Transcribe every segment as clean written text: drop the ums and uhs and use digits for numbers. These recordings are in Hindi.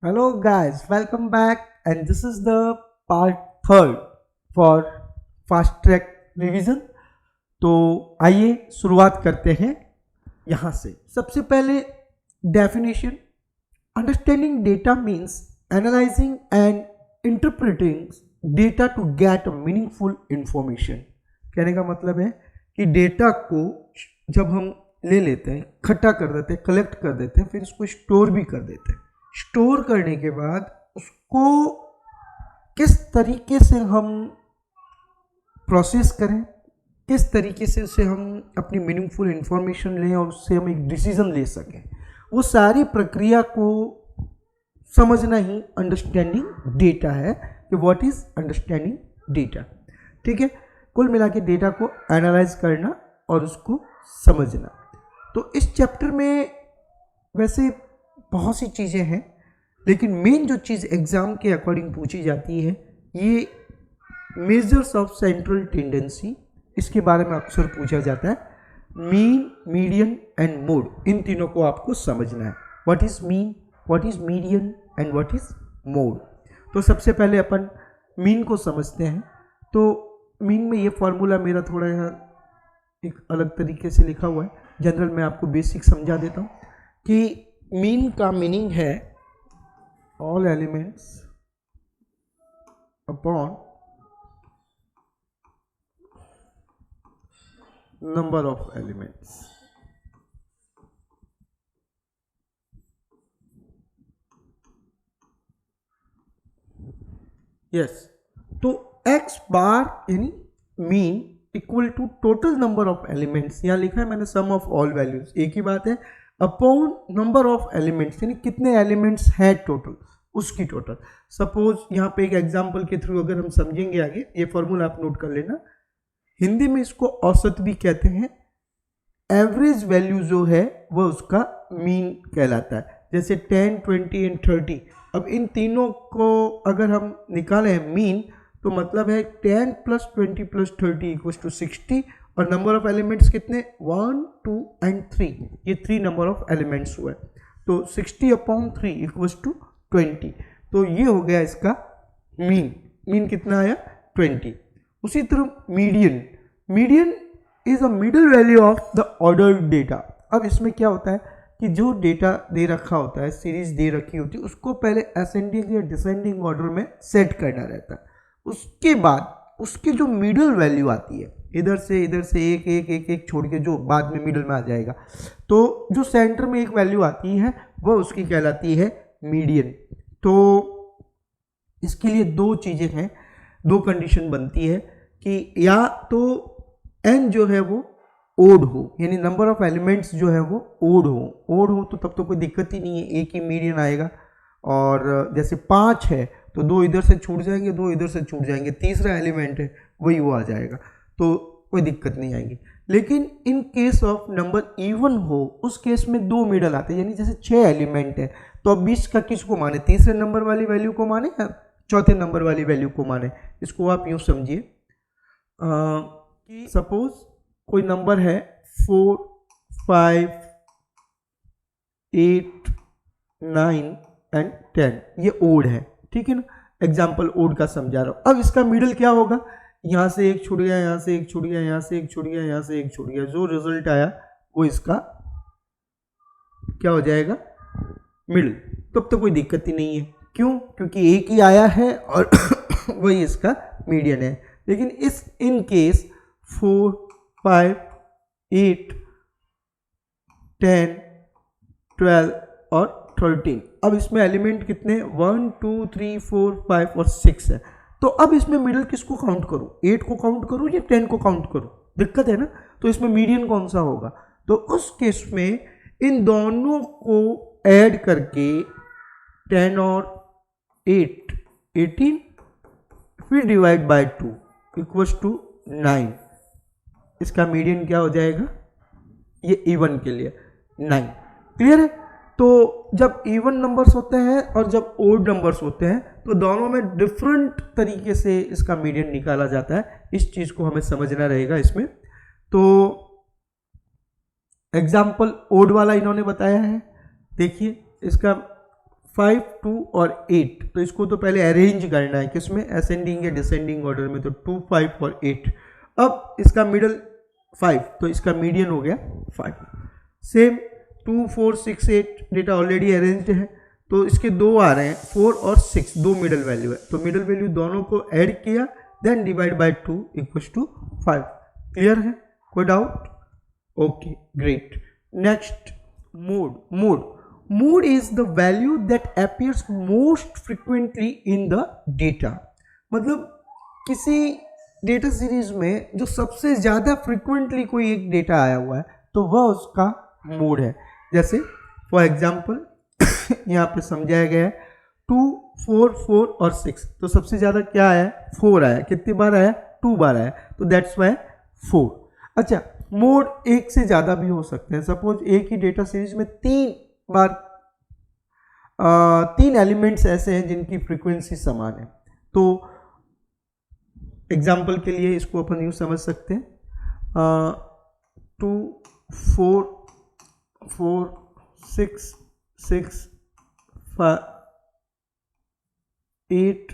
Hello guys, welcome back and this is the part third for fast track revision. तो आइए शुरुआत करते हैं यहाँ से। सबसे पहले definition. Understanding data means analysing and interpreting data to get a meaningful information. कहने का मतलब है कि डेटा को जब हम ले लेते हैं, इकट्ठा कर देते हैं, कलेक्ट कर देते हैं, फिर इसको स्टोर भी कर देते हैं। स्टोर करने के बाद उसको किस तरीके से हम प्रोसेस करें, किस तरीके से उसे हम अपनी मीनिंगफुल इंफॉर्मेशन लें और उससे हम एक डिसीजन ले सकें, वो सारी प्रक्रिया को समझना ही अंडरस्टैंडिंग डेटा है कि व्हाट इज अंडरस्टैंडिंग डेटा। ठीक है, कुल मिला के डेटा को एनालाइज करना और उसको समझना। तो इस चैप्टर में वैसे बहुत सी चीज़ें हैं, लेकिन मेन जो चीज़ एग्ज़ाम के अकॉर्डिंग पूछी जाती है ये मेजर्स ऑफ सेंट्रल टेंडेंसी, इसके बारे में अक्सर पूछा जाता है। मीन, मीडियन एंड मोड, इन तीनों को आपको समझना है। What is mean, what is median and what is mode. तो सबसे पहले अपन मीन को समझते हैं। तो मीन में ये फॉर्मूला मेरा थोड़ा यहाँ एक अलग तरीके से लिखा हुआ है, जनरल में आपको बेसिक समझा देता हूँ कि मीन का मीनिंग है all elements upon number of elements. Yes, तो x बार यानी mean equal to total number of elements, यहाँ लिखा है मैंने सम ऑफ ऑल वैल्यूज, एक ही बात है, अपॉन नंबर ऑफ एलिमेंट्स यानी कितने एलिमेंट्स हैं टोटल, उसकी टोटल। सपोज यहाँ पे एक एग्जांपल के थ्रू अगर हम समझेंगे आगे, ये फॉर्मूला आप नोट कर लेना। हिंदी में इसको औसत भी कहते हैं। एवरेज वैल्यू जो है वह उसका मीन कहलाता है। जैसे 10, 20 एंड 30, अब इन तीनों को अगर हम निकालें मीन, तो मतलब है 10 प्लस 20 प्लस 30 इक्वल्स टू 60, और नंबर ऑफ एलिमेंट्स कितने, 1, 2 एंड 3, ये 3 नंबर ऑफ एलिमेंट्स हुए। तो 60 अपॉन 3 इक्वल्स टू 20, तो ये हो गया इसका मीन। मीन कितना आया, 20। उसी तरह median, median is a middle value of the ordered data. अब इसमें क्या होता है कि जो डेटा दे रखा होता है, सीरीज दे रखी होती है, उसको पहले असेंडिंग या डिसेंडिंग ऑर्डर में सेट करना रहता है। उसके बाद उसकी जो मिडल वैल्यू आती है, इधर से एक एक एक एक छोड़ के जो बाद में मिडल में आ जाएगा, तो जो सेंटर में एक वैल्यू आती है वो उसकी कहलाती है मीडियन। तो इसके लिए दो चीज़ें हैं, दो कंडीशन बनती है कि या तो n जो है वो ओड हो, यानी नंबर ऑफ एलिमेंट्स जो है वो ओड हो तो तब तो कोई दिक्कत ही नहीं है, एक ही मीडियन आएगा। और जैसे 5 है तो 2 इधर से छूट जाएंगे, 2 इधर से छूट जाएंगे, तीसरा एलिमेंट है वही वो आ जाएगा, तो कोई दिक्कत नहीं आएगी। लेकिन in case of number even हो, उस केस में 2 मिडल आते हैं, यानी जैसे 6 एलिमेंट है, तो अब 20 का किसको माने, तीसरे नंबर वाली वैल्यू को माने या चौथे नंबर वाली वैल्यू को माने। इसको आप यूँ समझिए कि सपोज कोई नंबर है 4, 5, 8, 9 एंड 10, ये ओड है, ठीक है ना। एग्जाम्पल ओड का समझा रहा हूँ। अब इसका मिडल क्या होगा, यहाँ से एक छूट गया, यहाँ से एक छूट गया, यहाँ से एक छूट गया, यहाँ से एक छूट गया, जो रिजल्ट आया वो इसका क्या हो जाएगा, मिडल। तब तो कोई दिक्कत ही नहीं है, क्यों, क्योंकि एक ही आया है और वही इसका मीडियन है। लेकिन इस इन केस 4, 5, 8, 10, 12 और 13, अब इसमें एलिमेंट कितने, 1, 2, 3, 4, 5 और 6 है। तो अब इसमें मिडिल किसको काउंट करूं, 8 को काउंट करूं या 10 को काउंट करूं, दिक्कत है ना। तो इसमें मीडियन कौन सा होगा, तो उस केस में इन दोनों को ऐड करके 10 और 8, 18, फिर डिवाइड बाय 2 इक्वल्स टू 9, इसका मीडियन क्या हो जाएगा, ये इवन के लिए 9। क्लियर है। तो जब इवन नंबर्स होते हैं और जब ओड नंबर्स होते हैं तो दोनों में डिफरेंट तरीके से इसका मीडियन निकाला जाता है, इस चीज़ को हमें समझना रहेगा इसमें। तो एग्जाम्पल ओड वाला इन्होंने बताया है, देखिए इसका 5, 2 और 8, तो इसको तो पहले अरेंज करना है किसमें, असेंडिंग या डिसेंडिंग ऑर्डर में, तो 2, 5 और 8। अब इसका मिडल 5, तो इसका मीडियन हो गया 5। सेम 2, 4, 6, 8 डेटा ऑलरेडी अरेंज्ड है, तो इसके दो आ रहे हैं 4 और 6, दो मिडल वैल्यू है, तो मिडल वैल्यू दोनों को ऐड किया, then divide by 2 equals to 5। Clear है, कोई doubt? Okay great. Next mode is the value that appears most frequently in the data. मतलब किसी डेटा सीरीज में जो सबसे ज्यादा फ्रिक्वेंटली कोई एक डेटा आया हुआ है तो वह उसका मोड है। जैसे फॉर एग्जाम्पल यहाँ पे समझाया गया है 2, 4, 4 और 6, तो सबसे ज्यादा क्या आया है, 4 आया। कितनी बार आया, 2 बार आया, तो दैट्स वाई 4। अच्छा, मोड एक से ज्यादा भी हो सकते हैं। सपोज एक ही डेटा सीरीज में 3 एलिमेंट्स ऐसे हैं जिनकी फ्रीक्वेंसी समान है, तो एग्जाम्पल के लिए इसको अपन यूँ समझ सकते हैं 2, 4, 4, 6, 6, 8,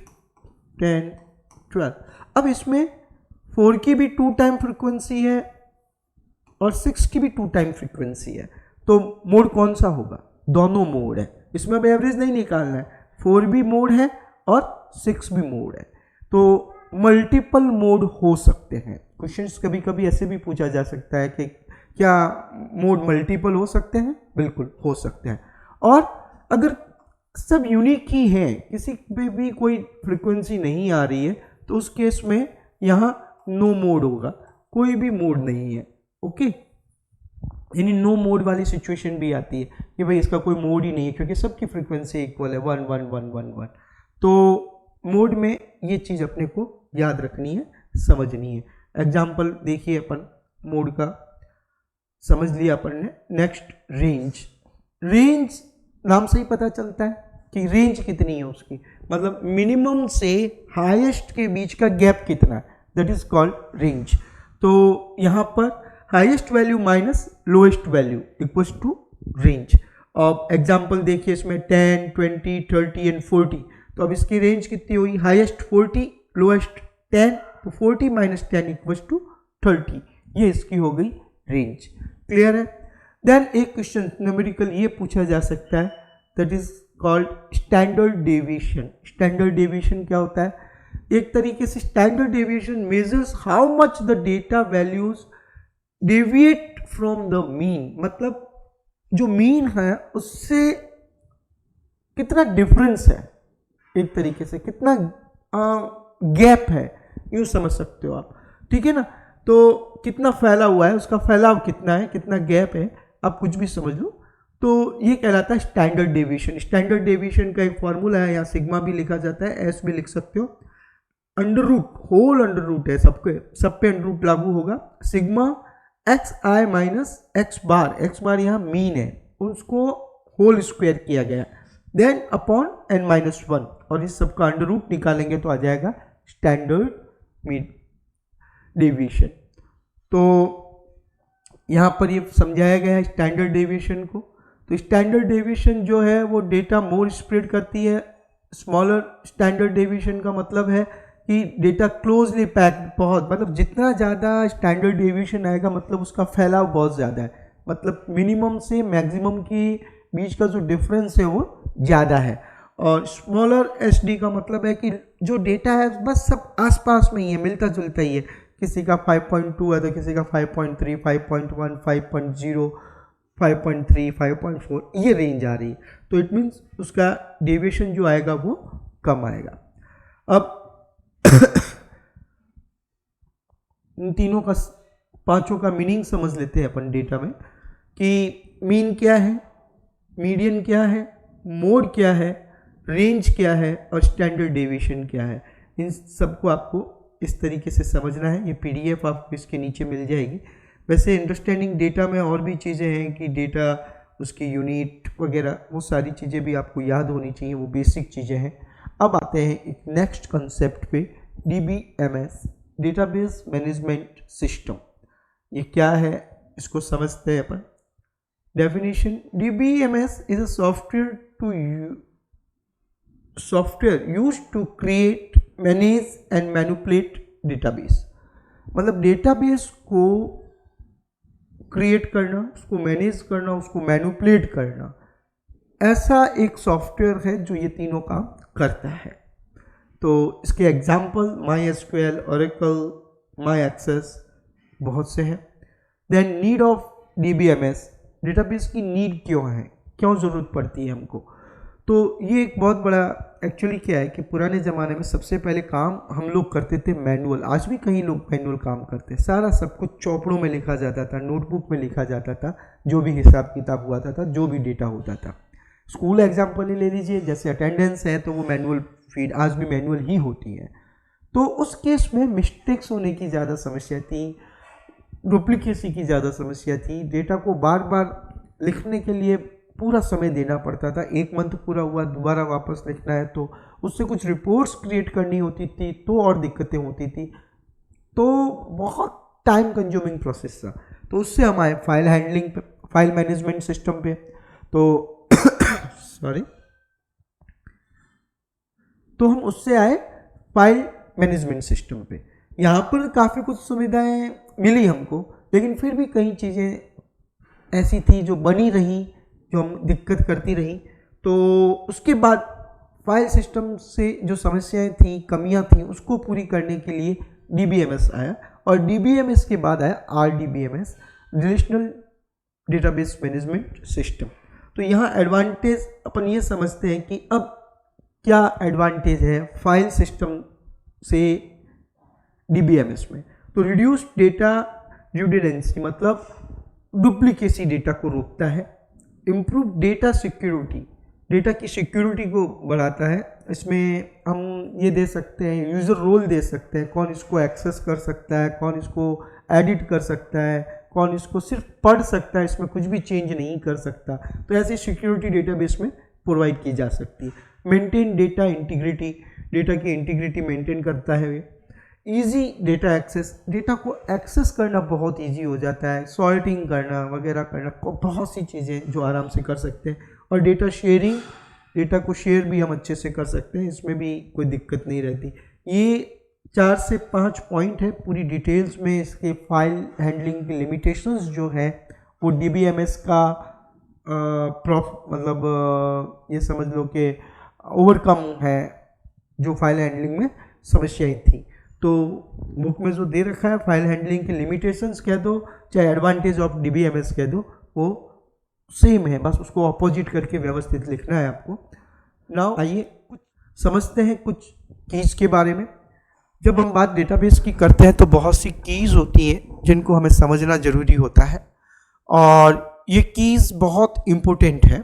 10, 12। अब इसमें 4 की भी 2 टाइम फ्रीक्वेंसी है और 6 की भी 2 टाइम फ्रीक्वेंसी है, तो मोड कौन सा होगा, दोनों मोड है, इसमें अब एवरेज नहीं निकालना है। 4 भी मोड है और 6 भी मोड है, तो मल्टीपल मोड हो सकते हैं। क्वेश्चंस कभी कभी ऐसे भी पूछा जा सकता है कि क्या मोड मल्टीपल हो सकते हैं, बिल्कुल हो सकते हैं। और अगर सब यूनिक ही हैं, किसी पे भी कोई फ्रीक्वेंसी नहीं आ रही है, तो उस केस में यहाँ नो मोड होगा, कोई भी मोड नहीं है। ओके, यानी नो मोड वाली सिचुएशन भी आती है कि भाई इसका कोई मोड ही नहीं है क्योंकि सबकी फ्रीक्वेंसी इक्वल है 1 1 1 1 1। तो मोड में ये चीज़ अपने को याद रखनी है, समझनी है। एग्जाम्पल देखिए, अपन मोड का समझ लिया अपन ने। नेक्स्ट रेंज नाम से ही पता चलता है कि रेंज कितनी है उसकी, मतलब मिनिमम से हाईएस्ट के बीच का गैप कितना है, दैट इज कॉल्ड रेंज। तो यहाँ पर highest value minus lowest value equals to range. अब एग्जाम्पल देखिए, इसमें 10, 20, 30 एंड 40, तो अब इसकी रेंज कितनी हुई, हाईएस्ट 40, लोएस्ट 10, तो 40 माइनस 10 इक्वल्स टू 30, ये इसकी हो गई रेंज। क्लियर है? देन एक क्वेश्चन न्यूमेरिकल ये पूछा जा सकता है, that is called standard deviation. Standard deviation क्या होता है? एक तरीके से standard deviation measures how much the data values deviate from the mean, मतलब जो मीन है उससे कितना डिफरेंस है, एक तरीके से कितना गैप है, यूँ समझ सकते हो आप। ठीक है ना? तो कितना फैला हुआ है, उसका फैलाव कितना है, कितना गैप है, आप कुछ भी समझ लो, तो ये कहलाता है स्टैंडर्ड डेविएशन। स्टैंडर्ड डेविएशन का एक फॉर्मूला है, यहाँ सिग्मा भी लिखा जाता है, एस भी लिख सकते हो, under root, whole under root है, सब पे अंडर रूट लागू होगा। Sigma x i minus x bar यहाँ मीन है, उसको होल स्क्वायर किया गया, देन अपॉन एन माइनस 1, और इस सब का अंडर रूट निकालेंगे तो आ जाएगा स्टैंडर्ड मीन डेविएशन। तो यहाँ पर ये समझाया गया है स्टैंडर्ड डेविएशन को। तो स्टैंडर्ड डेविएशन जो है वो डेटा मोर स्प्रेड करती है। स्मॉलर स्टैंडर्ड डेविएशन का मतलब है कि डेटा क्लोजली पैक्ड, बहुत, मतलब जितना ज़्यादा स्टैंडर्ड डेविएशन आएगा मतलब उसका फैलाव बहुत ज़्यादा है, मतलब मिनिमम से मैक्सिमम की बीच का जो डिफरेंस है वो ज़्यादा है। और स्मॉलर एसडी का मतलब है कि जो डेटा है बस सब आसपास में ही है, मिलता जुलता ही है, किसी का 5.2 है तो किसी का 5.3, 5.1, 5.0, 5.3, 5.4, ये रेंज आ रही है, तो इट मीन्स उसका डेविएशन जो आएगा वो कम आएगा। अब इन तीनों का, पांचों का मीनिंग समझ लेते हैं अपन डेटा में, कि मीन क्या है, मीडियन क्या है, मोड क्या है, रेंज क्या है और स्टैंडर्ड डेविएशन क्या है। इन सबको आपको इस तरीके से समझना है। ये पीडीएफ आपको इसके नीचे मिल जाएगी। वैसे अंडरस्टैंडिंग डेटा में और भी चीज़ें हैं कि डेटा, उसकी यूनिट वगैरह, वो सारी चीज़ें भी आपको याद होनी चाहिए, वो बेसिक चीज़ें हैं। अब आते हैं एक नेक्स्ट कंसेप्ट पे, डीबीएमएस, डेटाबेस मैनेजमेंट सिस्टम। ये क्या है इसको समझते हैं अपन। Definition, DBMS is a software to software use to create, manage and manipulate database. मतलब डेटाबेस को क्रिएट करना, उसको मैनेज करना, उसको मैनिपुलेट करना, ऐसा एक सॉफ्टवेयर है जो ये तीनों काम करता है। तो इसके एग्जाम्पल MySQL, Oracle, MyAccess बहुत से हैं। Then need of DBMS, database की नीड क्यों है, क्यों ज़रूरत पड़ती है हमको। तो ये एक बहुत बड़ा एक्चुअली क्या है कि पुराने ज़माने में सबसे पहले काम हम लोग करते थे मैनुअल, आज भी कई लोग मैनुअल काम करते हैं। सारा सब कुछ चौपड़ों में लिखा जाता था, नोटबुक में लिखा जाता था, जो भी हिसाब किताब हुआ था, जो भी डेटा होता था। स्कूल एग्जाम्पल ही ले लीजिए, जैसे अटेंडेंस है तो वो मैनुअल फीड आज भी मैनुअल ही होती है। तो उस केस में मिस्टेक्स होने की ज़्यादा समस्या थी, डुप्लीकेसी की ज़्यादा समस्या थी, डेटा को बार बार लिखने के लिए पूरा समय देना पड़ता था। एक मंथ पूरा हुआ, दोबारा वापस लिखना है तो उससे कुछ रिपोर्ट्स क्रिएट करनी होती थी, तो और दिक्कतें होती थी। तो बहुत टाइम कंज्यूमिंग प्रोसेस था। तो उससे हम आए फाइल हैंडलिंग पे, फाइल मैनेजमेंट सिस्टम पे। तो सॉरी, तो हम उससे आए फाइल मैनेजमेंट सिस्टम पे। यहाँ पर काफ़ी कुछ सुविधाएं मिली हमको, लेकिन फिर भी कई चीज़ें ऐसी थी जो बनी रही, जो हम दिक्कत करती रही। तो उसके बाद फाइल सिस्टम से जो समस्याएं थी, कमियां थी, उसको पूरी करने के लिए DBMS आया, और DBMS के बाद आया RDBMS, relational database management system. तो यहाँ एडवांटेज अपन ये समझते हैं कि अब क्या एडवांटेज है फाइल सिस्टम से DBMS में। तो रिड्यूस डेटा रिडंडेंसी, मतलब डुप्लीकेसी डेटा को रोकता है। इम्प्रूव डेटा सिक्योरिटी, डेटा की सिक्योरिटी को बढ़ाता है। इसमें हम ये दे सकते हैं, यूज़र रोल दे सकते हैं, कौन इसको एक्सेस कर सकता है, कौन इसको एडिट कर सकता है, कौन इसको सिर्फ पढ़ सकता है, इसमें कुछ भी चेंज नहीं कर सकता। तो ऐसी सिक्योरिटी डेटाबेस में प्रोवाइड की जा सकती है। मेंटेन डेटा इंटीग्रिटी, डेटा की इंटीग्रिटी मेंटेन करता है। इजी डेटा एक्सेस, डेटा को एक्सेस करना बहुत इजी हो जाता है, सॉर्टिंग करना वगैरह करना, बहुत सी चीज़ें जो आराम से कर सकते हैं। और डेटा शेयरिंग, डेटा को शेयर भी हम अच्छे से कर सकते हैं, इसमें भी कोई दिक्कत नहीं रहती। ये 4 से 5 पॉइंट है, पूरी डिटेल्स में इसके फाइल हैंडलिंग की लिमिटेशंस जो है वो DBMS का मतलब ये समझ लो कि ओवरकम है, जो फाइल हैंडलिंग में समस्याएं थी। तो बुक में जो दे रखा है फाइल हैंडलिंग की लिमिटेशंस कह दो, चाहे एडवांटेज ऑफ DBMS कह दो, वो सेम है, बस उसको अपोजिट करके व्यवस्थित लिखना है आपको। नाउ आइए कुछ समझते हैं कुछ कीज के बारे में। जब हम बात डेटाबेस की करते हैं तो बहुत सी कीज होती हैं जिनको हमें समझना ज़रूरी होता है, और ये कीज बहुत इम्पोर्टेंट है।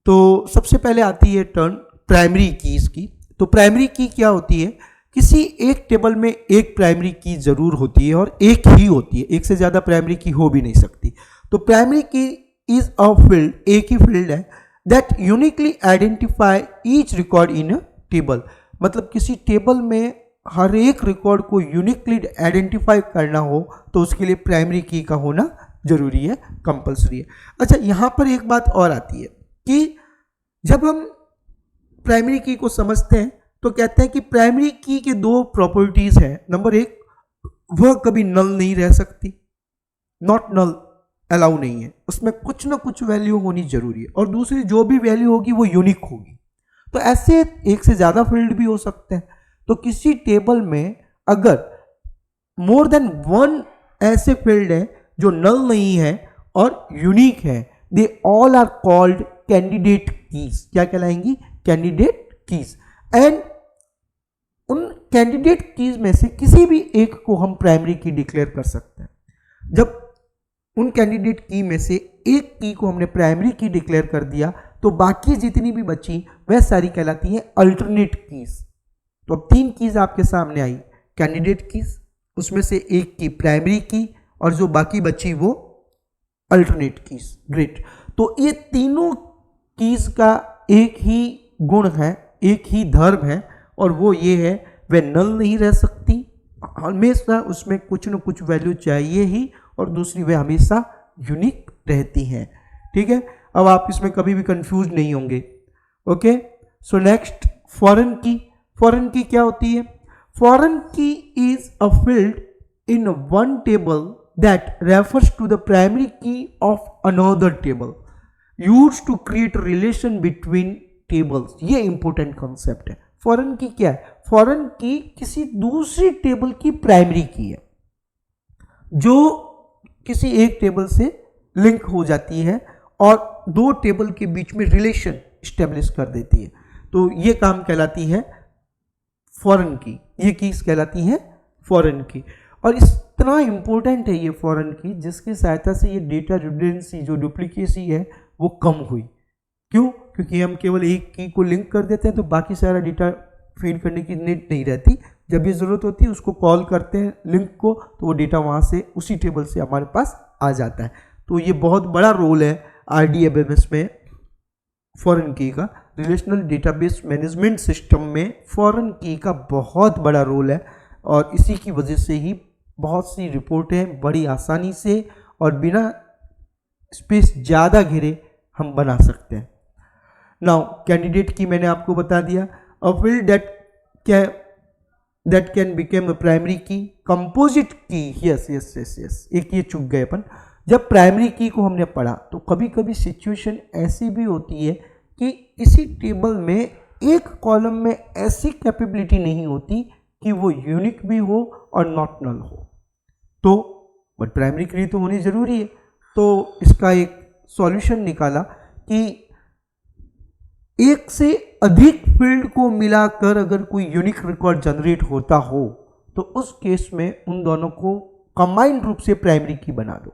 तो सबसे पहले आती है टर्न प्राइमरी कीज की। तो प्राइमरी की क्या होती है, किसी एक टेबल में एक प्राइमरी की ज़रूर होती है और एक ही होती है, एक से ज़्यादा प्राइमरी की हो भी नहीं सकती। तो प्राइमरी की इज अ फील्ड, एक ही फील्ड है that uniquely identify each record in a table. मतलब किसी टेबल में हर एक रिकॉर्ड को यूनिकली आइडेंटिफाई करना हो तो उसके लिए प्राइमरी की का होना जरूरी है, कंपलसरी है। अच्छा, यहाँ पर एक बात और आती है कि जब हम प्राइमरी की को समझते हैं तो कहते हैं कि प्राइमरी की के 2 प्रॉपर्टीज हैं। नंबर 1, वह कभी नल नहीं रह सकती, नॉट नल अलाउ नहीं है, उसमें कुछ ना कुछ वैल्यू होनी जरूरी है। और दूसरी, जो भी वैल्यू होगी वो यूनिक होगी। तो ऐसे एक से ज़्यादा फील्ड भी हो सकते हैं। तो किसी टेबल में अगर मोर देन 1 ऐसे फील्ड है जो नल नहीं है और यूनिक है, they all are called candidate keys. क्या कहलाएंगी? Candidate keys. एंड उन कैंडिडेट कीज में से किसी भी एक को हम प्राइमरी की डिक्लेयर कर सकते हैं। जब उन कैंडिडेट की में से एक की को हमने प्राइमरी की डिक्लेयर कर दिया तो बाकी जितनी भी बची वह सारी कहलाती हैं अल्टरनेट कीज। तो अब 3 कीज आपके सामने आई, कैंडिडेट कीज, उसमें से एक की प्राइमरी की, और जो बाकी बची वो अल्टरनेट कीज। ग्रेट। तो ये तीनों कीज का एक ही गुण है, एक ही धर्म है, और वो ये है वे नल नहीं रह सकती, हमेशा उसमें कुछ न कुछ वैल्यू चाहिए ही, और दूसरी वे हमेशा यूनिक रहती हैं। ठीक है, अब आप इसमें कभी भी कंफ्यूज नहीं होंगे। Okay, so next foreign key क्या होती है? Foreign key is a field in one table that refers to the primary key of another table used to create relation between tables. ये इंपॉर्टेंट कॉन्सेप्ट है। फॉरेन की क्या है? फॉरेन की किसी दूसरी टेबल की प्राइमरी की है जो किसी एक टेबल से लिंक हो जाती है और दो टेबल के बीच में रिलेशन स्टेब्लिश कर देती है। तो ये काम कहलाती है फॉरेन की, ये कीज कहलाती है फॉरेन की। और इतना इंपॉर्टेंट है ये फॉरेन की, जिसकी सहायता से ये डेटा रिडंडेंसी जो डुप्लीकेसी है वो कम हुई। क्यों? क्योंकि हम केवल एक की को लिंक कर देते हैं तो बाकी सारा डेटा फीड करने की नीड नहीं रहती। जब ये ज़रूरत होती है उसको कॉल करते हैं लिंक को, तो वो डेटा वहाँ से उसी टेबल से हमारे पास आ जाता है। तो ये बहुत बड़ा रोल है RDBMS में फॉरेन की का। रिलेशनल डेटाबेस मैनेजमेंट सिस्टम में फॉरेन की का बहुत बड़ा रोल है और इसी की वजह से ही बहुत सी रिपोर्टें बड़ी आसानी से और बिना स्पेस ज़्यादा घेरे हम बना सकते हैं। नाउ कैंडिडेट की मैंने आपको बता दिया। A field that can became a primary की, कंपोजिट की। यस, एक ये चुक गए अपन। जब प्राइमरी की को हमने पढ़ा तो कभी कभी सिचुएशन ऐसी भी होती है कि इसी टेबल में एक कॉलम में ऐसी कैपेबिलिटी नहीं होती कि वो यूनिक भी हो और नॉट नल हो, तो बट प्राइमरी की तो होनी ज़रूरी है। तो इसका एक सॉल्यूशन निकाला कि एक से अधिक फील्ड को मिलाकर अगर कोई यूनिक रिकॉर्ड जनरेट होता हो तो उस केस में उन दोनों को कंबाइंड रूप से प्राइमरी की बना दो।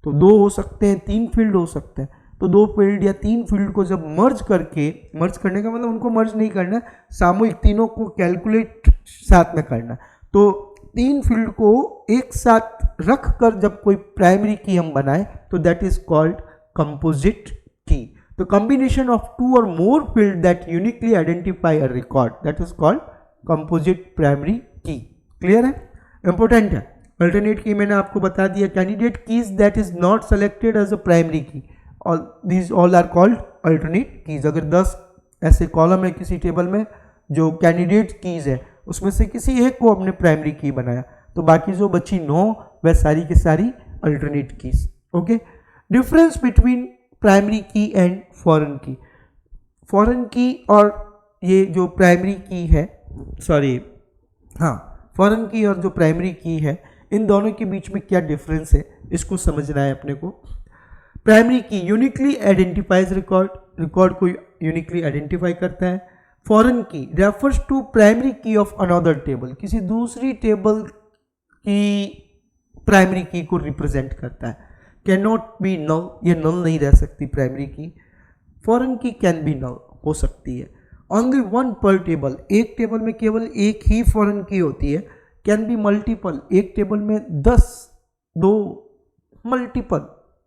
तो दो हो सकते हैं, तीन फील्ड हो सकते हैं, तो दो फील्ड या तीन फील्ड को जब मर्ज करने का मतलब उनको मर्ज नहीं करना, सामूहिक तीनों को कैलकुलेट साथ में करना। तो तीन फील्ड को एक साथ रख कर जब कोई प्राइमरी की हम बनाए तो that is called composite key. तो कॉम्बिनेशन ऑफ टू और more field that uniquely identify a record that is called composite primary key. Clear है? इंपॉर्टेंट है। अल्टरनेट की मैंने आपको बता दिया। Candidate keys that is not selected as a primary key, और these all are called alternate keys. अगर 10 ऐसे कॉलम है किसी टेबल में जो कैंडिडेट कीज है, उसमें से किसी एक को हमने प्राइमरी की बनाया तो बाकी जो बची 9 वह सारी की सारी alternate keys. Okay, difference between primary की एंड फॉरेन की। फॉरेन की और ये जो प्राइमरी की है, फॉरेन की और जो प्राइमरी की है, इन दोनों के बीच में क्या डिफरेंस है इसको समझना है अपने को। प्राइमरी की यूनिकली आइडेंटिफाइज रिकॉर्ड को यूनिकली आइडेंटिफाई करता है। फॉरेन की refers to primary key of another table, किसी दूसरी टेबल की प्राइमरी की को रिप्रेजेंट करता है। कैन नॉट बी नल, ये नल नहीं रह सकती प्राइमरी की। फॉरेन की कैन बी नल, हो सकती है। ओनली वन पर टेबल, एक टेबल में केवल एक ही फॉरेन की होती है। कैन बी मल्टीपल, एक टेबल में 10, 2, मल्टीपल,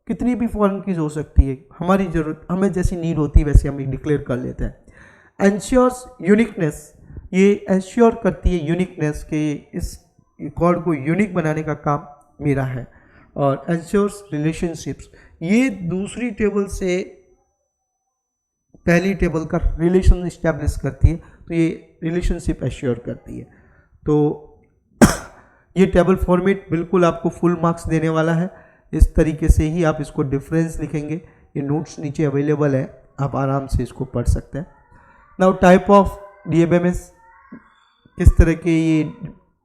कितनी भी फॉरेन कीज हो सकती है। हमारी जरूरत, हमें जैसी नीड होती है वैसे हम डिक्लेयर कर लेते हैं। एंश्योर्स यूनिकनेस, ये एंश्योर करती है यूनिकनेस के इस रिकॉर्ड को यूनिक बनाने का काम मेरा है। और एंश्योर्स रिलेशनशिप्स, ये दूसरी टेबल से पहली टेबल का रिलेशन इस्टेब्लिश करती है, तो ये रिलेशनशिप एश्योर करती है। तो ये टेबल फॉर्मेट बिल्कुल आपको फुल मार्क्स देने वाला है। इस तरीके से ही आप इसको डिफरेंस लिखेंगे। ये नोट्स नीचे अवेलेबल है, आप आराम से इसको पढ़ सकते हैं। नाउ टाइप ऑफ DBMS, किस तरह के ये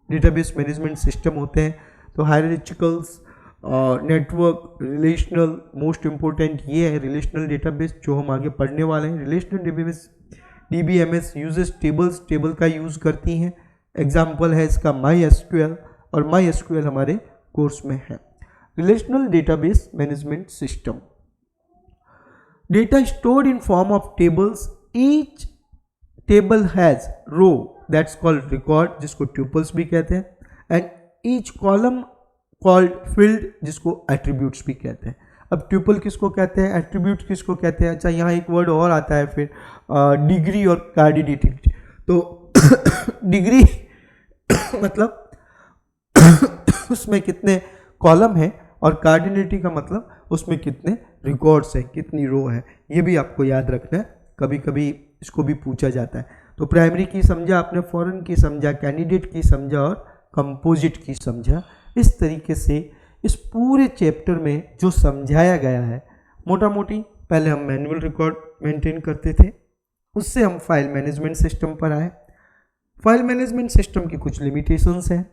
डेटाबेस मैनेजमेंट सिस्टम होते हैं। तो हायरार्चिकल्स, नेटवर्क, रिलेशनल, मोस्ट इम्पोर्टेंट ये है रिलेशनल डेटाबेस जो हम आगे पढ़ने वाले हैं। Relational DBMS uses tables, table का यूज़ करती हैं। एग्जाम्पल है इसका MySQL, और MySQL हमारे कोर्स में है। Relational database management system, data stored in form of tables, each table has row that's called record, जिसको ट्यूपल्स भी कहते हैं, and each column called field, जिसको एट्रीब्यूट्स भी कहते हैं। अब ट्यूपल किसको कहते हैं, एट्रीब्यूट किसको कहते हैं। अच्छा, यहाँ एक वर्ड और आता है फिर, डिग्री और कार्डिनेटिविटी। तो डिग्री मतलब उसमें कितने कॉलम है, और कार्डिनेटी का मतलब उसमें कितने रिकॉर्ड्स हैं, कितनी रो है। ये भी आपको याद रखना है, कभी कभी इसको भी पूछा जाता है। तो प्राइमरी की समझा आपने, फॉरेन की समझा, कैंडिडेट की समझा और कंपोजिट की समझा। इस तरीके से इस पूरे चैप्टर में जो समझाया गया है, मोटा मोटी पहले हम मैनुअल रिकॉर्ड मेंटेन करते थे, उससे हम फाइल मैनेजमेंट सिस्टम पर आए। फाइल मैनेजमेंट सिस्टम की कुछ लिमिटेशंस हैं,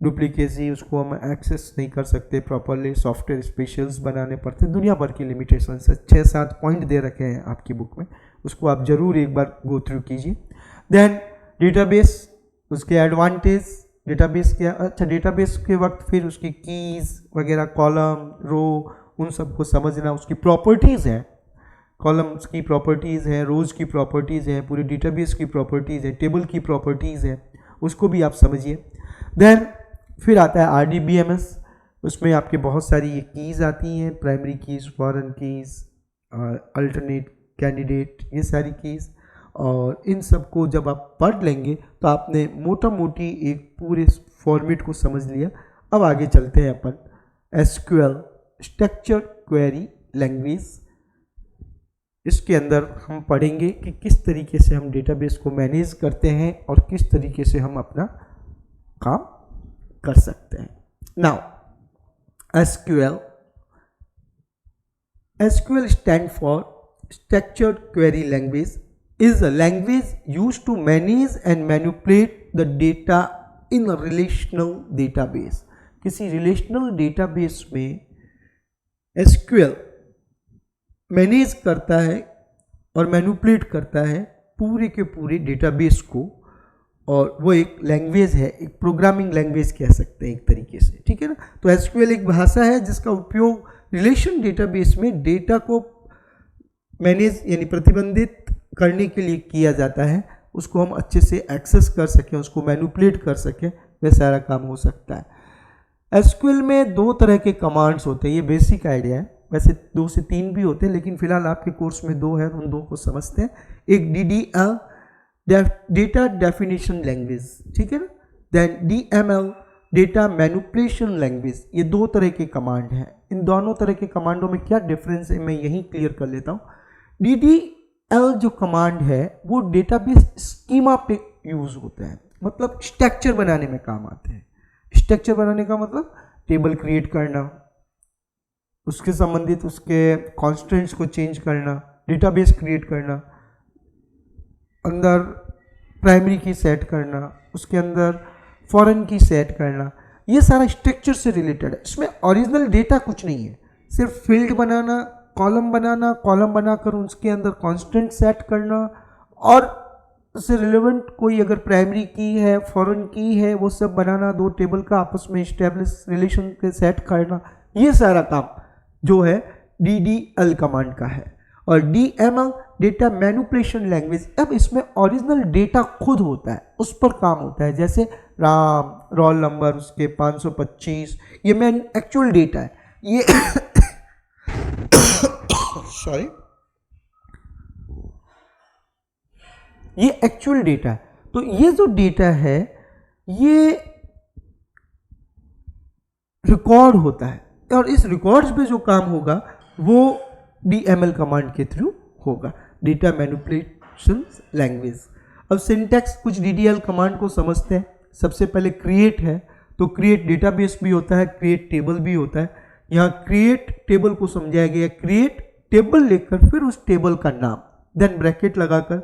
डुप्लीकेसी, उसको हम एक्सेस नहीं कर सकते प्रॉपरली, सॉफ्टवेयर स्पेशल्स बनाने पड़ते, दुनिया भर की लिमिटेशंस है। 6-7 पॉइंट दे रखे हैं आपकी बुक में, उसको आप जरूर एक बार गो थ्रू कीजिए। देन डेटाबेस, उसके एडवांटेज, डेटाबेस क्या, अच्छा डेटाबेस के वक्त फिर उसकी कीज़ वगैरह, कॉलम, रो, उन सबको समझना, उसकी प्रॉपर्टीज़ हैं, कॉलम्स की प्रॉपर्टीज़ हैं, रोज़ की प्रॉपर्टीज़ हैं, पूरे डेटाबेस की प्रॉपर्टीज़ है, टेबल की प्रॉपर्टीज़ है, उसको भी आप समझिए। देन फिर आता है RDBMS, उसमें आपके बहुत सारी ये कीज़ आती हैं, primary keys, foreign keys, alternate, candidate, ये सारी कीज़, और इन सब को जब आप पढ़ लेंगे तो आपने मोटा मोटी एक पूरे फॉर्मेट को समझ लिया। अब आगे चलते हैं अपन SQL, स्ट्रक्चर्ड क्वेरी लैंग्वेज। इसके अंदर हम पढ़ेंगे कि किस तरीके से हम डेटाबेस को मैनेज करते हैं और किस तरीके से हम अपना काम कर सकते हैं। Now SQL stand for structured query language, is a language used to manage and manipulate the data in a relational database। किसी रिलेशनल डेटाबेस में SQL मैनेज करता है और मैनिपुलेट करता है पूरे के पूरे डेटाबेस को, और वो एक लैंग्वेज है, एक प्रोग्रामिंग लैंग्वेज कह सकते हैं एक तरीके से, ठीक है ना। तो SQL एक भाषा है जिसका उपयोग रिलेशन डेटाबेस में डेटा को मैनेज यानी प्रतिबंधित करने के लिए किया जाता है, उसको हम अच्छे से एक्सेस कर सकें, उसको मैनिपुलेट कर सकें, वह सारा काम हो सकता है। SQL में 2 तरह के कमांड्स होते हैं, ये बेसिक आइडिया है, वैसे 2 से 3 भी होते हैं, लेकिन फिलहाल आपके कोर्स में 2 है, उन 2 को समझते हैं। एक DDL, डेटा डेफिनेशन लैंग्वेज, ठीक है ना, then DML, data manipulation language. ये 2 तरह के कमांड हैं। इन दोनों तरह के कमांडों में क्या डिफरेंस है मैं यहीं क्लियर कर लेता हूँ। DDL जो कमांड है वो डेटाबेस स्कीमा पे यूज होता है, मतलब स्ट्रक्चर बनाने में काम आते हैं। स्ट्रक्चर बनाने का मतलब टेबल क्रिएट करना, उसके संबंधित उसके कॉन्स्टेंट्स को चेंज करना, डेटाबेस क्रिएट करना, अंदर प्राइमरी की सेट करना, उसके अंदर फॉरेन की सेट करना, ये सारा स्ट्रक्चर से रिलेटेड है। इसमें ओरिजिनल डेटा कुछ नहीं है, सिर्फ फील्ड बनाना, कॉलम बनाना, कॉलम बनाकर उसके अंदर कांस्टेंट सेट करना, और उससे रिलेवेंट कोई अगर प्राइमरी की है, फॉरेन की है, वो सब बनाना, 2 टेबल का आपस में स्टेब्लिश रिलेशन के सेट करना, ये सारा काम जो है DDL कमांड का है। और DML डेटा मैनिपुलेशन लैंग्वेज, अब इसमें ओरिजिनल डेटा खुद होता है, उस पर काम होता है, जैसे राम, रोल नंबर उसके 525, ये मैन एक्चुअल डेटा है, ये सॉरी, ये एक्चुअल डेटा है। तो ये जो डेटा है ये रिकॉर्ड होता है, और इस रिकॉर्ड्स पे जो काम होगा वो DML कमांड के थ्रू होगा, डेटा मैनिपुलेशन लैंग्वेज। अब सिंटैक्स कुछ DDL कमांड को समझते हैं। सबसे पहले क्रिएट है, तो क्रिएट डेटाबेस भी होता है, क्रिएट टेबल भी होता है। यहाँ क्रिएट टेबल को समझाया गया, क्रिएट टेबल लेकर फिर उस टेबल का नाम, देन ब्रैकेट लगाकर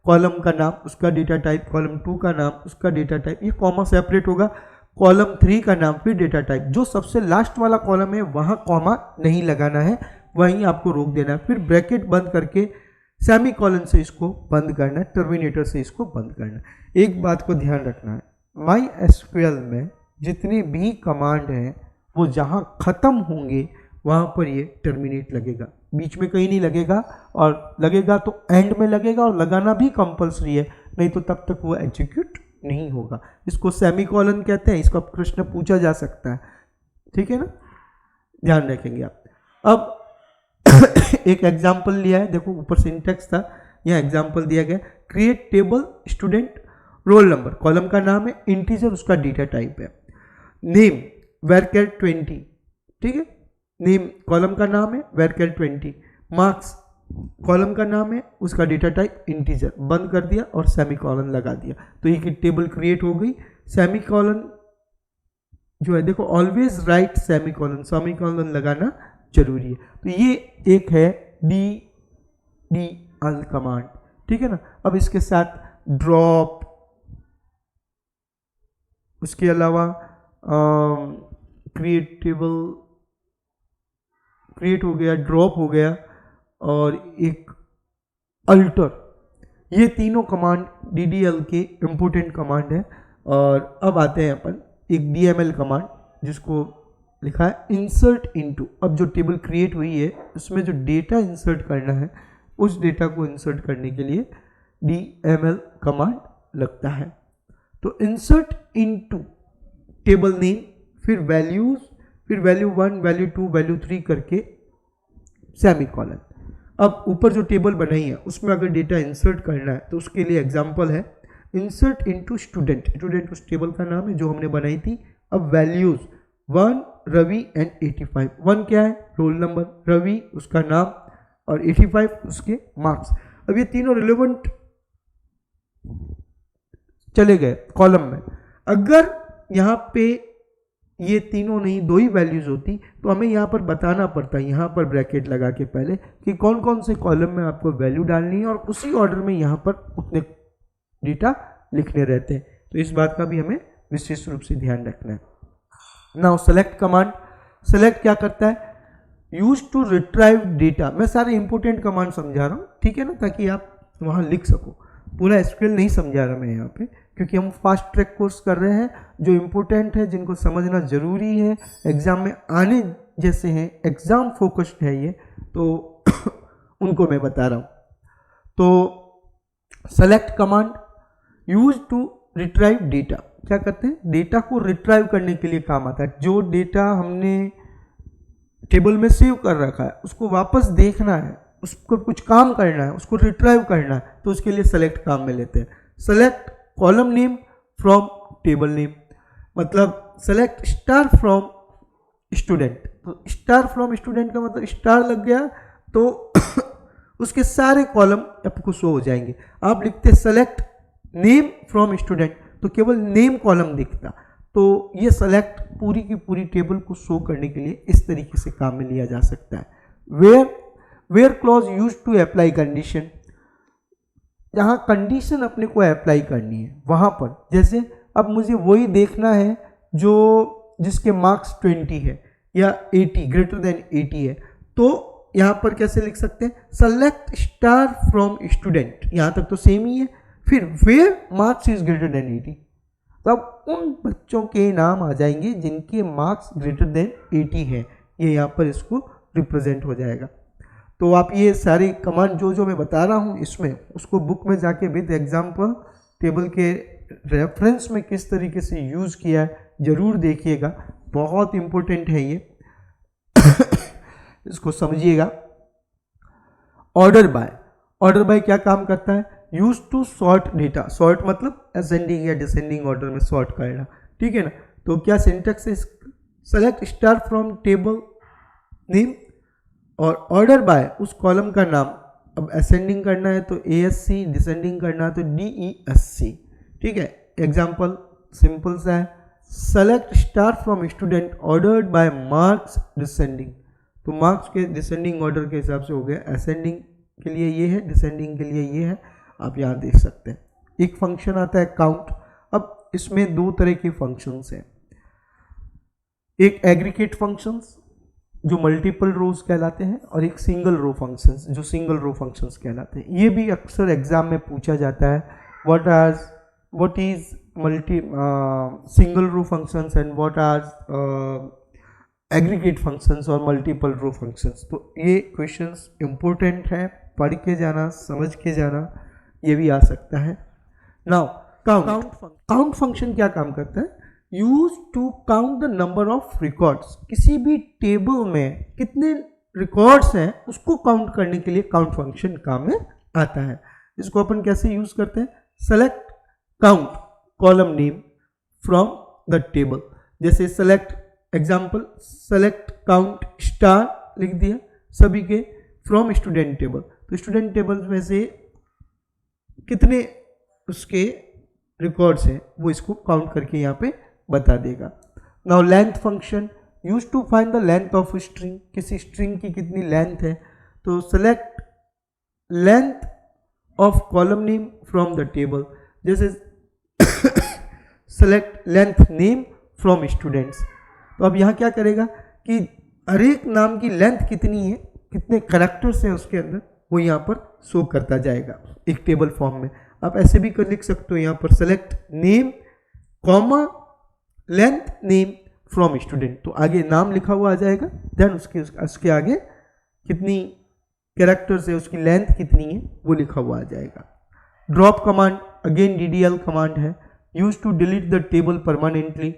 कॉलम का नाम, उसका डेटा टाइप, कॉलम 2 का नाम, उसका डेटा टाइप, ये कॉमा सेपरेट होगा, कॉलम 3 का नाम, फिर डेटा टाइप। जो सबसे लास्ट वाला कॉलम है वहाँ कॉमा नहीं लगाना है, वहीं आपको रोक देना है, फिर ब्रैकेट बंद करके सेमी कॉलन से इसको बंद करना है, टर्मिनेटर से इसको बंद करना है। एक बात को ध्यान रखना है, MySQL में जितने भी कमांड हैं वो जहाँ ख़त्म होंगे वहाँ पर ये टर्मिनेट लगेगा, बीच में कहीं नहीं लगेगा, और लगेगा तो एंड में लगेगा, और लगाना भी कंपलसरी है, नहीं तो तब तक वो एग्जीक्यूट नहीं होगा। इसको सेमी कॉलन कहते हैं, इसका प्रश्न पूछा जा सकता है, ठीक है ना, ध्यान रखेंगे आप। अब एक एग्जाम्पल लिया है, देखो ऊपर सिंटैक्स था, यहाँ एग्जाम्पल दिया गया, create table student roll number, column का नाम है, इंटीजर उसका डेटा टाइप है, नेम varchar 20, ठीक है, नेम कॉलम का नाम है, varchar 20, मार्क्स कॉलम का नाम है, उसका डेटा टाइप इंटीजर, बंद कर दिया और सेमीकोलन लगा दिया, तो एक टेबल क्रिएट हो गई। सेमीकोलन जो है देखो, ऑलवेज राइट सेमीकोलन, सेमीकोलन लगाना जरूरी है। तो ये एक है DDL कमांड, ठीक है ना। अब इसके साथ ड्रॉप, उसके अलावा क्रिएट हो गया, ड्रॉप हो गया, और एक अल्टर, ये तीनों कमांड DDL के इम्पोर्टेंट कमांड है। और अब आते हैं अपन एक DML कमांड, जिसको लिखा है इंसर्ट इनटू। अब जो टेबल क्रिएट हुई है उसमें जो डेटा इंसर्ट करना है, उस डेटा को इंसर्ट करने के लिए DML कमांड लगता है। तो इंसर्ट इनटू टेबल नेम, फिर वैल्यूज, फिर वैल्यू 1, वैल्यू 2, वैल्यू 3 करके सेमीकोलन। अब ऊपर जो टेबल बनाई है उसमें अगर डेटा इंसर्ट करना है तो उसके लिए एग्जांपल है इंसर्ट इनटू स्टूडेंट। स्टूडेंट उस टेबल का नाम है जो हमने बनाई थी। अब वैल्यूज 1 रवि एंड 85। 1 क्या है? रोल नंबर, रवि उसका नाम, और 85 उसके मार्क्स। अब ये तीनों रिलेवेंट चले गए कॉलम में। अगर यहाँ पे ये तीनों नहीं, दो ही वैल्यूज होती तो हमें यहाँ पर बताना पड़ता है, यहाँ पर ब्रैकेट लगा के पहले, कि कौन कौन से कॉलम में आपको वैल्यू डालनी है, और उसी ऑर्डर में यहाँ पर उतने डेटा लिखने रहते हैं। तो इस बात का भी हमें विशेष रूप से ध्यान रखना है। नाउ सेलेक्ट कमांड, सेलेक्ट क्या करता है? Use to retrieve data. मैं सारे इंपोर्टेंट कमांड समझा रहा हूँ, ठीक है ना, ताकि आप वहाँ लिख सको। पूरा एसक्यूएल नहीं समझा रहा मैं यहाँ पे, क्योंकि हम फास्ट ट्रैक कोर्स कर रहे हैं। जो इम्पोर्टेंट है, जिनको समझना जरूरी है, एग्जाम में आने जैसे हैं, एग्जाम फोकस्ड है ये, तो उनको मैं बता रहा हूँ। तो select command use to retrieve data, क्या करते हैं? डेटा को रिट्राइव करने के लिए काम आता है। जो डेटा हमने टेबल में सेव कर रखा है उसको वापस देखना है, उसको कुछ काम करना है, उसको रिट्राइव करना है, तो उसके लिए सेलेक्ट काम में लेते हैं। Select column name from table name, मतलब सेलेक्ट स्टार फ्रॉम स्टूडेंट। तो स्टार फ्रॉम स्टूडेंट का मतलब स्टार लग गया तो उसके सारे कॉलम आपको शो हो जाएंगे। आप लिखते सेलेक्ट नेम फ्रॉम स्टूडेंट तो केवल नेम कॉलम दिखता। तो ये सेलेक्ट पूरी की पूरी टेबल को शो करने के लिए इस तरीके से काम में लिया जा सकता है। Where clause use to apply condition, जहाँ कंडीशन अपने को अप्लाई करनी है वहाँ पर। जैसे अब मुझे वही देखना है जो जिसके मार्क्स 20 है या 80, ग्रेटर देन 80 है, तो यहाँ पर कैसे लिख सकते हैं? सेलेक्ट स्टार फ्रॉम स्टूडेंट, यहाँ तक तो सेम ही है। फिर where marks is greater than 80, तब उन बच्चों के नाम आ जाएंगे जिनके मार्क्स ग्रेटर देन 80 है। ये यहाँ पर इसको रिप्रेजेंट हो जाएगा। तो आप ये सारी कमांड जो मैं बता रहा हूँ इसमें, उसको बुक में जाके विद एग्जाम्पल टेबल के रेफरेंस में किस तरीके से यूज़ किया है ज़रूर देखिएगा, बहुत इम्पोर्टेंट है ये इसको समझिएगा। ऑर्डर बाय क्या काम करता है? Use to sort data. Sort मतलब असेंडिंग या डिसेंडिंग ऑर्डर में सॉर्ट करना, ठीक है ना। तो क्या सिंटैक्स है? Select star from table name और ऑर्डर बाय उस कॉलम का नाम। अब असेंडिंग करना है तो ASC, डिसेंडिंग करना है तो DESC, ठीक है। एग्जाम्पल सिंपल सा है, select star from student ordered bye marks descending. तो मार्क्स के डिसेंडिंग ऑर्डर के हिसाब से हो गया। असेंडिंग के लिए ये है, डिसेंडिंग के लिए ये है, आप यहाँ देख सकते हैं। एक फंक्शन आता है काउंट। अब इसमें दो तरह के फंक्शंस हैं, एक एग्रीगेट फंक्शंस जो मल्टीपल रोज कहलाते हैं, और एक सिंगल रो फंक्शंस जो सिंगल रो फंक्शंस कहलाते हैं। ये भी अक्सर एग्जाम में पूछा जाता है, what is multi single row functions and what are aggregate functions और मल्टीपल रो फंक्शंस। तो ये क्वेश्चंस इंपॉर्टेंट है, पढ़ के जाना, समझ के जाना, ये भी आ सकता है। नाउ काउंट फंक्शन क्या काम करता है? Use to count the number of records. किसी भी टेबल में कितने रिकॉर्ड्स हैं उसको काउंट करने के लिए काउंट फंक्शन काम में आता है। इसको अपन कैसे यूज करते हैं? Select count column name from the table. जैसे सेलेक्ट काउंट स्टार लिख दिया सभी के फ्रॉम स्टूडेंट टेबल, तो स्टूडेंट टेबल्स में से कितने उसके रिकॉर्ड्स हैं वो इसको काउंट करके यहाँ पे बता देगा। Now length function use to find the length of string, किसी स्ट्रिंग की कितनी लेंथ है, तो select length of column name from the table, जैसे select length name from students. तो अब यहाँ क्या करेगा कि हर एक नाम की लेंथ कितनी है, कितने कैरेक्टर्स हैं उसके अंदर, वो यहाँ पर शो करता जाएगा एक टेबल फॉर्म में। आप ऐसे भी कर लिख सकते हो यहाँ पर select name comma length name from student, तो आगे नाम लिखा हुआ आ जाएगा, देन उसके आगे कितनी कैरेक्टर्स है, उसकी लेंथ कितनी है वो लिखा हुआ आ जाएगा। Drop command again DDL command है, use to delete the table permanently,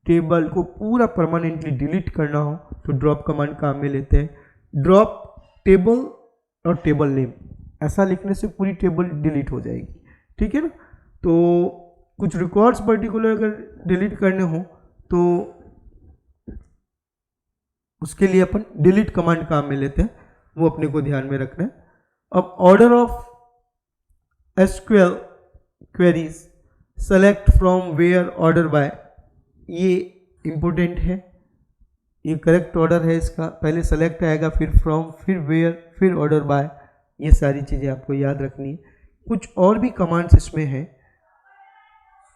table को पूरा परमानेंटली डिलीट करना हो तो ड्रॉप कमांड काम में लेते हैं। ड्रॉप टेबल और टेबल नेम, ऐसा लिखने से पूरी टेबल डिलीट हो जाएगी, ठीक है ना। तो कुछ रिकॉर्ड्स पर्टिकुलर अगर डिलीट करने हो तो उसके लिए अपन डिलीट कमांड काम में लेते हैं, वो अपने को ध्यान में रखना है। अब order of SQL queries, select from where order by, ये इम्पोर्टेंट है, ये करेक्ट ऑर्डर है इसका, पहले सेलेक्ट आएगा फिर फ्रॉम फिर वेयर फिर ऑर्डर बाय, ये सारी चीज़ें आपको याद रखनी है। कुछ और भी कमांड्स इसमें हैं,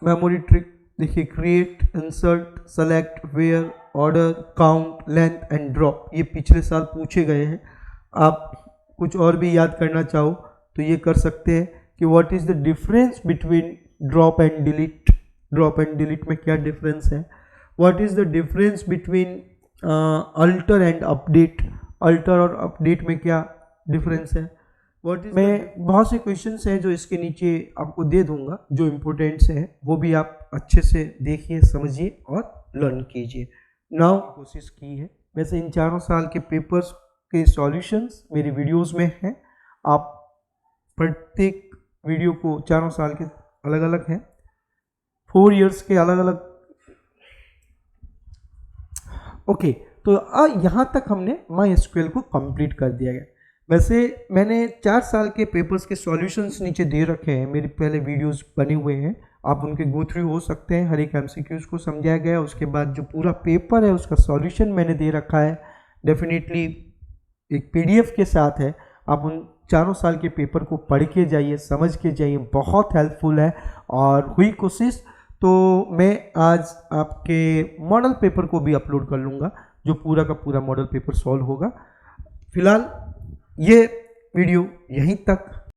मेमोरी ट्रिक देखिए, create, insert, select, where, order, count, length and drop, ये पिछले साल पूछे गए हैं। आप कुछ और भी याद करना चाहो तो ये कर सकते हैं कि what is the difference between drop and delete, drop and delete में क्या डिफरेंस है, what is the difference between alter and update, alter और अपडेट में क्या डिफरेंस है, व्हाट इज, मैं बहुत से क्वेश्चंस हैं जो इसके नीचे आपको दे दूंगा, जो इम्पोर्टेंट्स हैं वो भी आप अच्छे से देखिए, समझिए और लर्न कीजिए। नाउ कोशिश की है, वैसे इन 4 साल के पेपर्स के सॉल्यूशंस मेरी वीडियोस में हैं, आप प्रत्येक वीडियो को 4 साल के अलग अलग हैं, 4 इयर्स के अलग अलग, ओके। तो यहाँ तक हमने MySQL को कंप्लीट कर दिया गया। वैसे मैंने 4 साल के पेपर्स के सॉल्यूशंस नीचे दे रखे हैं, मेरे पहले वीडियोस बने हुए हैं, आप उनके गो थ्रू हो सकते हैं, हर एक MCQs को समझाया गया, उसके बाद जो पूरा पेपर है उसका सॉल्यूशन मैंने दे रखा है, डेफिनेटली एक PDF के साथ है, आप उन 4 साल के पेपर को पढ़ के जाइए, समझ के जाइए, बहुत हेल्पफुल है। और हुई कोशिश तो मैं आज आपके मॉडल पेपर को भी अपलोड कर लूँगा, जो पूरा का पूरा मॉडल पेपर सॉल्व होगा। फिलहाल ये वीडियो यहीं तक।